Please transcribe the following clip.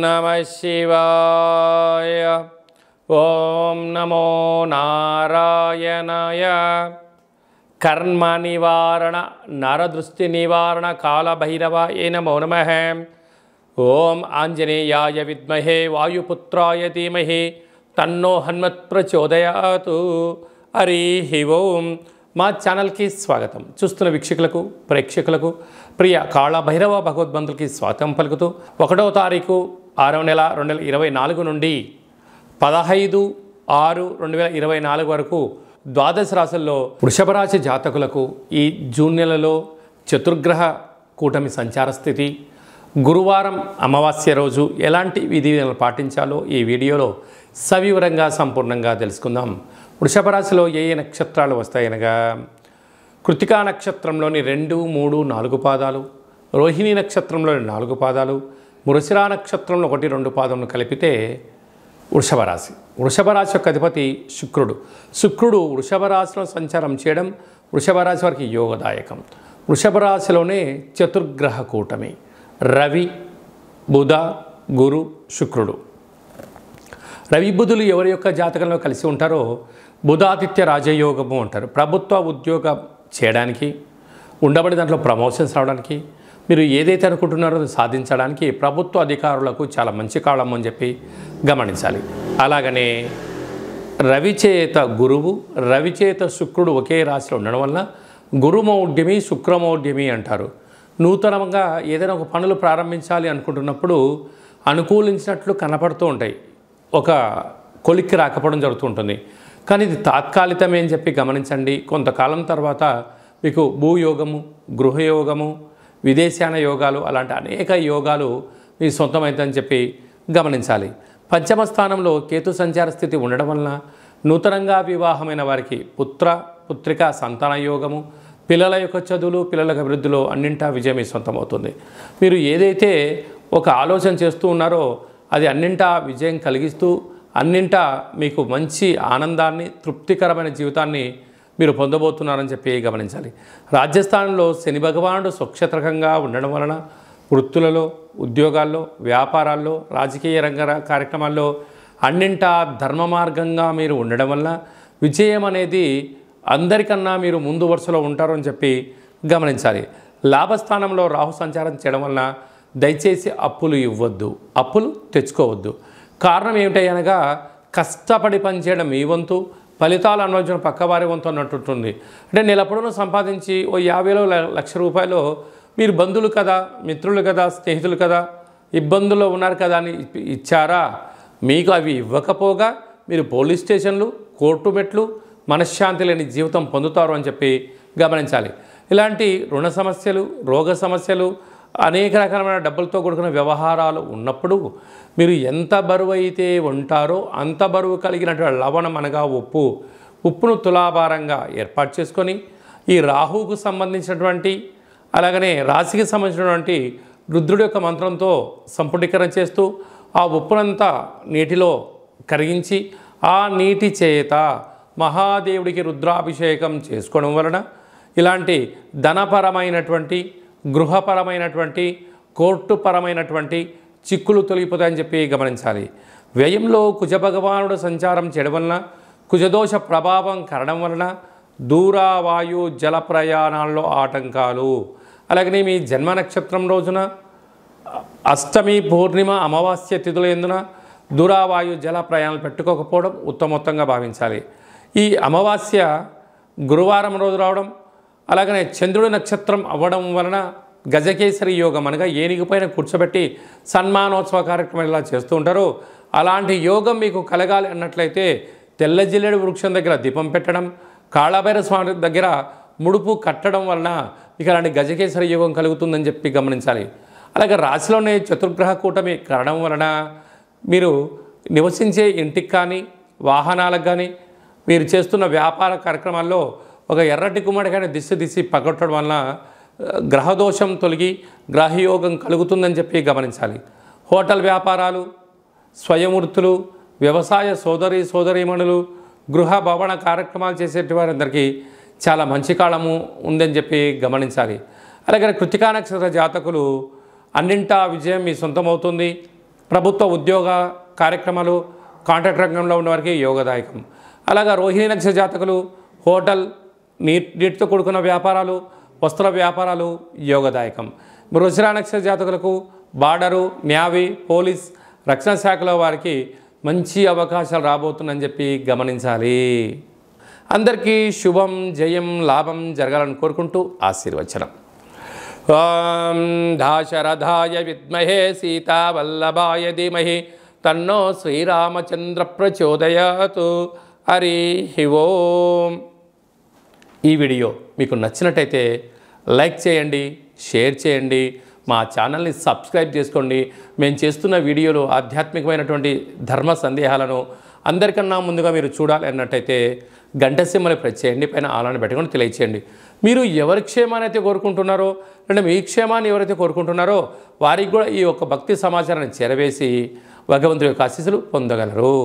नमः शिवाय। ओम नमो नारायणाय। कर्म निवारण नरदृष्टि निवारण काल भैरवाय नमो नमः। ओम आंजनेयाय विद्महे वायुपुत्राय धीमहि तन्नो हनुमत् प्रचोदयातु। हरि ओम। మా ఛానల్కి స్వాగతం. చూస్తున్న వీక్షకులకు ప్రేక్షకులకు ప్రియ కాళ భైరవ భగవద్బంధులకి స్వాగతం పలుకుతూ 1వ తారీఖు 6వ నెల 2024 నుండి 15/6/2024 వరకు ద్వాదశ రాశుల్లో వృషభ రాశి జాతకులకు ఈ జూన్ నెలలో చతుర్గ్రహ కూటమి సంచార స్థితి, గురువారం అమావాస్య రోజు ఎలాంటి విధులను పాటించాలో ఈ వీడియోలో సవివరంగా సంపూర్ణంగా తెలుసుకుందాం. వృషభ రాశిలో ఏ ఏ నక్షత్రాలు వస్తాయనగా కృతికా నక్షత్రంలోని 2, 3, 4 పాదాలు, రోహిణి నక్షత్రంలోని 4 పాదాలు, మృగశిర నక్షత్రంలో 1, 2 పాదములను కలిపితే వృషభ రాశి. వృషభ రాశి యొక్క అధిపతి శుక్రుడు వృషభ రాశిలో సంచారం చేయడం వృషభ రాశి వారికి యోగదాయకం. వృషభ రాశిలోనే చతుర్గ్రహ కూటమి రవి, బుధ, గురు, శుక్రుడు. రవి బుధులు ఎవరి యొక్క జాతకంలో కలిసి ఉంటారో బుధాదిత్య రాజయోగము అంటారు. ప్రభుత్వ ఉద్యోగం చేయడానికి, ఉండబడి దాంట్లో ప్రమోషన్స్ రావడానికి, మీరు ఏదైతే అనుకుంటున్నారో సాధించడానికి ప్రభుత్వ అధికారులకు చాలా మంచి కాలం అని చెప్పి గమనించాలి. అలాగనే రవిచేత గురువు, రవిచేత శుక్రుడు ఒకే రాశిలో ఉండడం వల్ల గురుమౌఢ్యమి, శుక్రమౌఢ్యమి అంటారు. నూతనంగా ఏదైనా ఒక పనులు ప్రారంభించాలి అనుకుంటున్నప్పుడు అనుకూలించినట్లు కనపడుతూ ఉంటాయి, ఒక కొలిక్కి రాకపోవడం జరుగుతూ ఉంటుంది. కానీ ఇది తాత్కాలికమే అని చెప్పి గమనించండి. కొంతకాలం తర్వాత మీకు భూయోగము, గృహయోగము, విదేశాన యోగాలు అలాంటి అనేక యోగాలు మీ సొంతమైందని చెప్పి గమనించాలి. పంచమ స్థానంలో కేతు సంచార స్థితి ఉండడం వలన నూతనంగా వివాహమైన వారికి పుత్రిక సంతాన యోగము, పిల్లల యొక్క చదువులు, పిల్లల అభివృద్ధిలో అన్నింటా విజయం మీ సొంతమవుతుంది. మీరు ఏదైతే ఒక ఆలోచన చేస్తూ ఉన్నారో అది అన్నింటా విజయం కలిగిస్తూ అన్నింటా మీకు మంచి ఆనందాన్ని, తృప్తికరమైన జీవితాన్ని మీరు పొందబోతున్నారని చెప్పి గమనించాలి. రాజ్యస్థానంలో శని భగవానుడు స్వక్షేత్రకంగా ఉండడం వలన వృత్తులలో, ఉద్యోగాల్లో, వ్యాపారాల్లో, రాజకీయ రంగ కార్యక్రమాల్లో అన్నింటా ధర్మ మార్గంగా మీరు ఉండడం వల్ల విజయం అనేది అందరికన్నా మీరు ముందు వరుసలో ఉంటారు అని చెప్పి గమనించాలి. లాభస్థానంలో రాహు సంచారం చేయడం వలన దయచేసి అప్పులు ఇవ్వద్దు, అప్పులు తెచ్చుకోవద్దు. కారణం ఏమిటి అనగా కష్టపడి పనిచేయడం మీ వంతు, ఫలితాలు అనుభవించడం పక్కవారి వంతు అన్నట్టుంటుంది. అంటే నెలపొడవును సంపాదించి ఓ 50,000 లక్ష రూపాయలు మీరు బంధువులు కదా, మిత్రులు కదా, స్నేహితులు కదా, ఇబ్బందుల్లో ఉన్నారు కదా అని ఇచ్చారా? మీకు అవి ఇవ్వకపోగా మీరు పోలీస్ స్టేషన్లు, కోర్టు మెట్లు, మనశ్శాంతి లేని జీవితం పొందుతారు అని చెప్పి గమనించాలి. ఇలాంటి రుణ సమస్యలు, రోగ సమస్యలు, అనేక రకాలైన డబ్బులతో కూడుకున్న వ్యవహారాలు ఉన్నప్పుడు మీరు ఎంత బరువు అయితే ఉంటారో అంత బరువు కలిగినటువంటి లవణం అనగా ఉప్పును తులాభారంగా ఏర్పాటు చేసుకొని ఈ రాహువుకు సంబంధించినటువంటి అలాగనే రాశికి సంబంధించినటువంటి రుద్రుడి యొక్క మంత్రంతో సంపుటీకరణ చేస్తూ ఆ ఉప్పునంతా నీటిలో కరిగించి ఆ నీటి చేత మహాదేవుడికి రుద్రాభిషేకం చేసుకోవడం వలన ఇలాంటి ధనపరమైనటువంటి, గృహపరమైనటువంటి, కోర్టుపరమైనటువంటి చిక్కులు తొలగిపోతాయని చెప్పి గమనించాలి. వ్యయంలో కుజభగవానుడు సంచారం చేయడం వలన, కుజదోష ప్రభావం కరడం వలన దూరావాయు జల ప్రయాణాల్లో ఆటంకాలు, అలాగనే మీ జన్మ నక్షత్రం రోజున అష్టమి, పూర్ణిమ, అమావాస్య తిథుల యందున దూరావాయు జల ప్రయాణాలు పెట్టుకోకపోవడం ఉత్తమోత్తంగా భావించాలి. ఈ అమావాస్య గురువారం రోజు రావడం, అలాగనే చంద్రుడి నక్షత్రం అవ్వడం వలన గజకేసరి యోగం అనగా ఏనుగు పైన కూర్చోబెట్టి సన్మానోత్సవ కార్యక్రమం ఇలా చేస్తూ ఉంటారు. అలాంటి యోగం మీకు కలగాలి అన్నట్లయితే తెల్ల జిల్లేడు వృక్షం దగ్గర దీపం పెట్టడం, కాళభైరవ స్వామి దగ్గర ముడుపు కట్టడం వలన మీకు అలాంటి గజకేసరి యోగం కలుగుతుందని చెప్పి గమనించాలి. అలాగే రాశిలోనే చతుర్గ్రహ కూటమి కారణం వలన మీరు నివసించే ఇంటికి కానీ, వాహనాలకు కానీ, మీరు చేస్తున్న వ్యాపార కార్యక్రమాల్లో ఒక ఎర్రటి గుమ్మడికాయ దిశ పగొట్టడం వలన గ్రహదోషం తొలగి గ్రహయోగం కలుగుతుందని చెప్పి గమనించాలి. హోటల్ వ్యాపారాలు, స్వయం వృత్తులు, వ్యవసాయ సోదరీమణులు, గృహ భవన కార్యక్రమాలు చేసేటి వారందరికీ చాలా మంచి కాలము ఉందని చెప్పి గమనించాలి. అలాగే కృతికా నక్షత్ర జాతకులు అన్నింటా విజయం మీ సొంతమవుతుంది. ప్రభుత్వ ఉద్యోగ కార్యక్రమాలు కాంట్రాక్ట్ రంగంలో ఉన్నవారికి యోగదాయకం. అలాగా రోహిణి నక్షత్ర జాతకులు హోటల్, నీటితో కూడుకున్న వ్యాపారాలు, వస్త్ర వ్యాపారాలు యోగదాయకం. వృషిర నక్షత్ర జాతకులకు బార్డరు, నేవీ, పోలీస్, రక్షణ శాఖలో వారికి మంచి అవకాశాలు రాబోతుందని చెప్పి గమనించాలి. అందరికీ శుభం, జయం, లాభం జరగాలని కోరుకుంటూ ఆశీర్వచనం. ఓం దాశరథాయ విద్మహే సీతావల్లభాయ ధీమహి తన్నో శ్రీరామచంద్ర ప్రచోదయాతు. హరి ఓం. ఈ వీడియో మీకు నచ్చినట్టయితే లైక్ చేయండి, షేర్ చేయండి, మా ఛానల్ని సబ్స్క్రైబ్ చేసుకోండి. మేము చేస్తున్న వీడియోలు ఆధ్యాత్మికమైనటువంటి ధర్మ సందేహాలను అందరికన్నా ముందుగా మీరు చూడాలి అన్నట్టయితే గంట సింబల్ని ప్రెస్ చేయండి, పైన ఆలాన్ని పెట్టుకొని తెలియచేయండి. మీరు ఎవరి క్షేమాన్ని అయితే కోరుకుంటున్నారో, అంటే మీ క్షేమాన్ని ఎవరైతే కోరుకుంటున్నారో వారికి కూడా ఈ యొక్క భక్తి సమాచారాన్ని చేరవేసి భగవంతుడి యొక్క ఆశీస్సులు పొందగలరు.